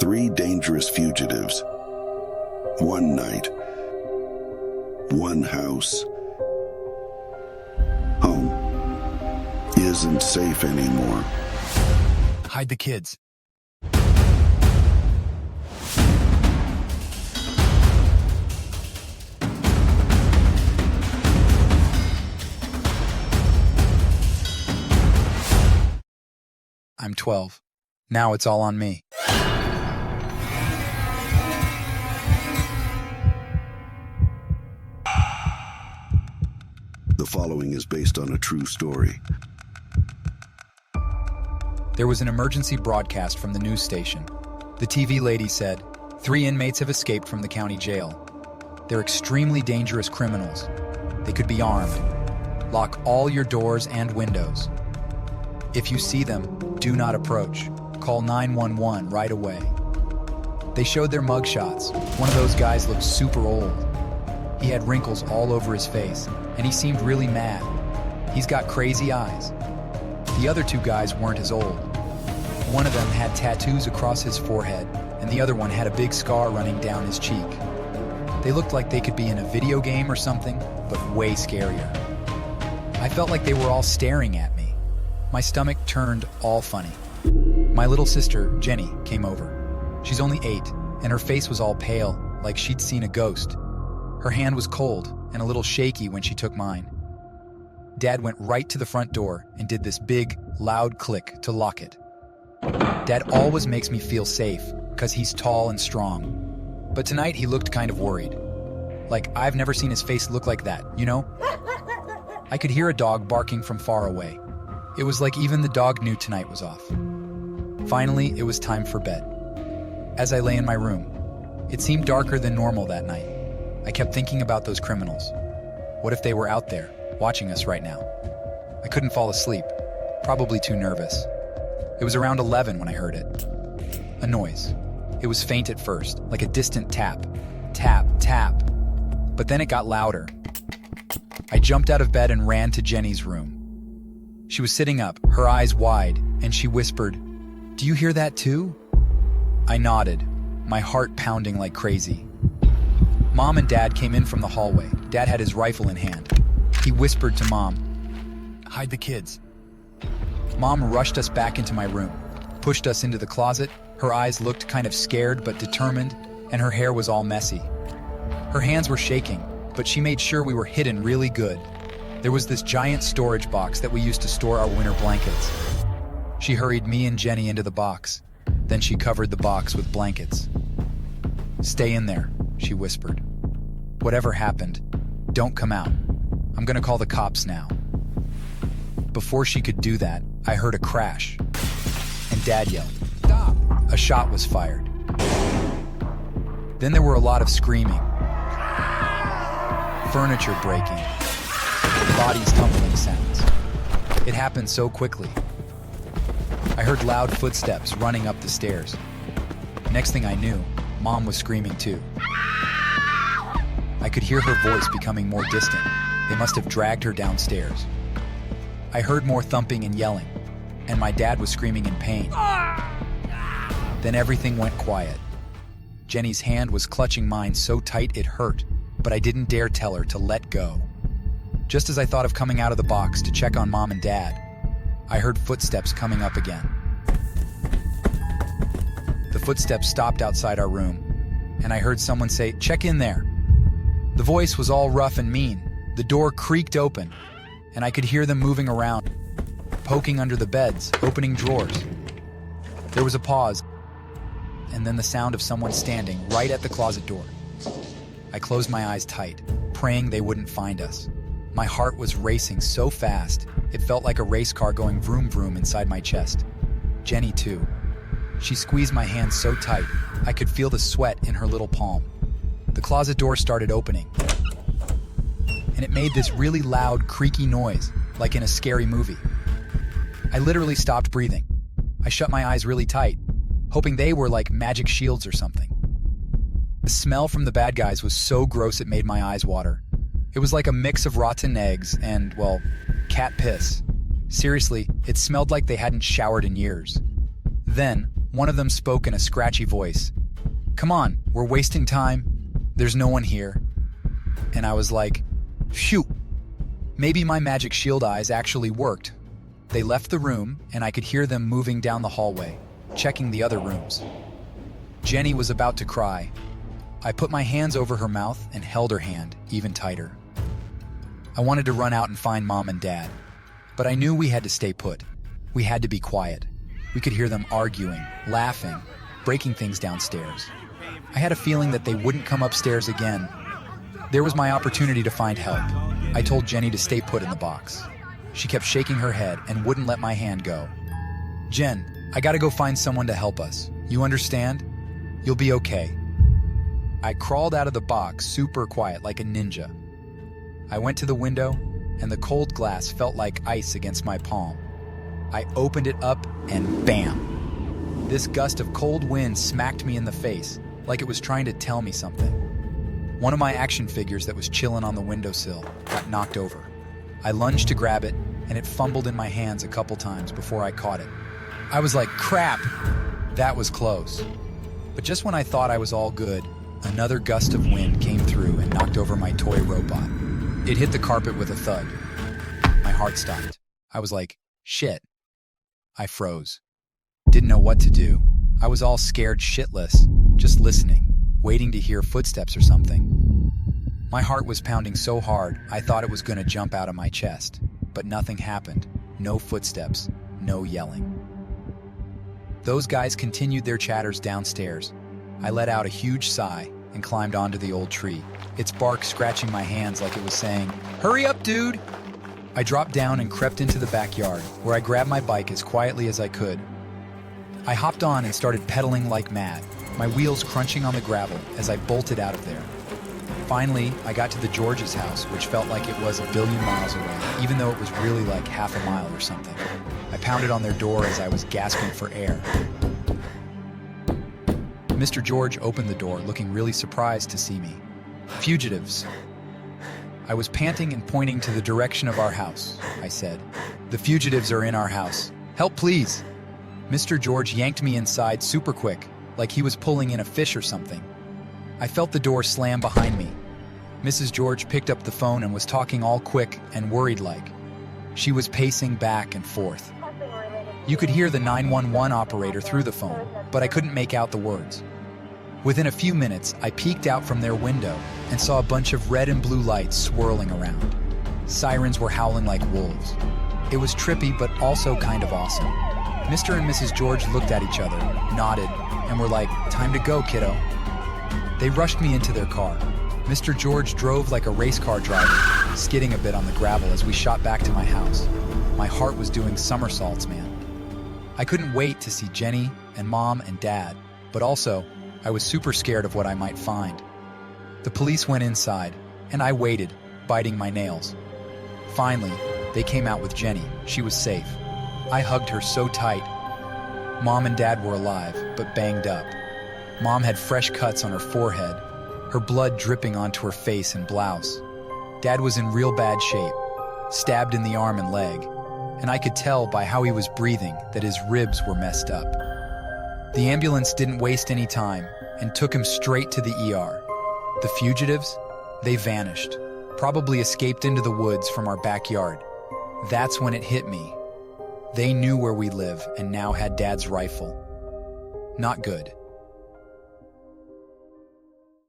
three dangerous fugitives. One night, one house. Home isn't safe anymore. Hide the kids. I'm 12. Now it's all on me. The following is based on a true story. There was an emergency broadcast from the news station. The TV lady said, 3 inmates have escaped from the county jail. They're extremely dangerous criminals. They could be armed. Lock all your doors and windows. If you see them, do not approach. Call 911 right away. They showed their mugshots. One of those guys looked super old. He had wrinkles all over his face, and he seemed really mad. He's got crazy eyes. The other 2 guys weren't as old. One of them had tattoos across his forehead, and the other one had a big scar running down his cheek. They looked like they could be in a video game or something, but way scarier. I felt like they were all staring at me. My stomach turned all funny. My little sister, Jenny, came over. She's only 8, and her face was all pale, like she'd seen a ghost. Her hand was cold and a little shaky when she took mine. Dad went right to the front door and did this big, loud click to lock it. Dad always makes me feel safe because he's tall and strong. But tonight he looked kind of worried. Like I've never seen his face look like that, you know? I could hear a dog barking from far away. It was like even the dog knew tonight was off. Finally, it was time for bed. As I lay in my room, it seemed darker than normal that night. I kept thinking about those criminals. What if they were out there, watching us right now? I couldn't fall asleep, probably too nervous. It was around 11 when I heard it. A noise. It was faint at first, like a distant tap. Tap, tap. But then it got louder. I jumped out of bed and ran to Jenny's room. She was sitting up, her eyes wide, and she whispered, "Do you hear that too?" I nodded, my heart pounding like crazy. Mom and Dad came in from the hallway. Dad had his rifle in hand. He whispered to Mom, "Hide the kids." Mom rushed us back into my room, pushed us into the closet. Her eyes looked kind of scared but determined, and her hair was all messy. Her hands were shaking, but she made sure we were hidden really good. There was this giant storage box that we used to store our winter blankets. She hurried me and Jenny into the box. Then she covered the box with blankets. "Stay in there," she whispered. "Whatever happened, don't come out. I'm gonna call the cops now." Before she could do that, I heard a crash, and Dad yelled, "Stop!" A shot was fired. Then there were a lot of screaming, furniture breaking, bodies tumbling sounds. It happened so quickly. I heard loud footsteps running up the stairs. Next thing I knew, Mom was screaming too. I could hear her voice becoming more distant. They must have dragged her downstairs. I heard more thumping and yelling, and my dad was screaming in pain. Then everything went quiet. Jenny's hand was clutching mine so tight it hurt, but I didn't dare tell her to let go. Just as I thought of coming out of the box to check on Mom and Dad, I heard footsteps coming up again. The footsteps stopped outside our room, and I heard someone say, "Check in there." The voice was all rough and mean. The door creaked open, and I could hear them moving around, poking under the beds, opening drawers. There was a pause, and then the sound of someone standing right at the closet door. I closed my eyes tight, praying they wouldn't find us. My heart was racing so fast, it felt like a race car going vroom vroom inside my chest. Jenny too. She squeezed my hand so tight, I could feel the sweat in her little palm. The closet door started opening, and it made this really loud, creaky noise, like in a scary movie. I literally stopped breathing. I shut my eyes really tight, hoping they were like magic shields or something. The smell from the bad guys was so gross it made my eyes water. It was like a mix of rotten eggs and, well, cat piss. Seriously, it smelled like they hadn't showered in years. Then, One of them spoke in a scratchy voice. "Come on, we're wasting time. There's no one here." And I was like, phew. Maybe my magic shield eyes actually worked. They left the room, and I could hear them moving down the hallway, checking the other rooms. Jenny was about to cry. I put my hands over her mouth and held her hand even tighter. I wanted to run out and find Mom and Dad, but I knew we had to stay put. We had to be quiet. We could hear them arguing, laughing, breaking things downstairs. I had a feeling that they wouldn't come upstairs again. There was my opportunity to find help. I told Jenny to stay put in the box. She kept shaking her head and wouldn't let my hand go. "Jen, I gotta go find someone to help us. You understand? You'll be okay." I crawled out of the box super quiet like a ninja. I went to the window, and the cold glass felt like ice against my palm. I opened it up, and bam! This gust of cold wind smacked me in the face, like it was trying to tell me something. One of my action figures that was chilling on the windowsill got knocked over. I lunged to grab it, and it fumbled in my hands a couple times before I caught it. I was like, crap! That was close. But just when I thought I was all good, another gust of wind came through and knocked over my toy robot. It hit the carpet with a thud. My heart stopped. I was like, shit. I froze. Didn't know what to do. I was all scared shitless, just listening, waiting to hear footsteps or something. My heart was pounding so hard, I thought it was going to jump out of my chest. But nothing happened. No footsteps, no yelling. Those guys continued their chatters downstairs. I let out a huge sigh and climbed onto the old tree, its bark scratching my hands like it was saying, "Hurry up, dude!" I dropped down and crept into the backyard, where I grabbed my bike as quietly as I could. I hopped on and started pedaling like mad, my wheels crunching on the gravel as I bolted out of there. Finally, I got to the George's house, which felt like it was a billion miles away, even though it was really like half a mile or something. I pounded on their door as I was gasping for air. Mr. George opened the door, looking really surprised to see me. "Fugitives." I was panting and pointing to the direction of our house. I said, "The fugitives are in our house. Help, please." Mr. George yanked me inside super quick, like he was pulling in a fish or something. I felt the door slam behind me. Mrs. George picked up the phone and was talking all quick and worried-like. She was pacing back and forth. You could hear the 911 operator through the phone, but I couldn't make out the words. Within a few minutes, I peeked out from their window and saw a bunch of red and blue lights swirling around. Sirens were howling like wolves. It was trippy, but also kind of awesome. Mr. and Mrs. George looked at each other, nodded, and were like, "Time to go, kiddo." They rushed me into their car. Mr. George drove like a race car driver, skidding a bit on the gravel as we shot back to my house. My heart was doing somersaults, man. I couldn't wait to see Jenny and Mom and Dad, but also, I was super scared of what I might find. The police went inside, and I waited, biting my nails. Finally, they came out with Jenny. She was safe. I hugged her so tight. Mom and Dad were alive, but banged up. Mom had fresh cuts on her forehead, her blood dripping onto her face and blouse. Dad was in real bad shape, stabbed in the arm and leg, and I could tell by how he was breathing that his ribs were messed up. The ambulance didn't waste any time and took him straight to the ER. The fugitives? They vanished, probably escaped into the woods from our backyard. That's when it hit me. They knew where we live and now had Dad's rifle. Not good.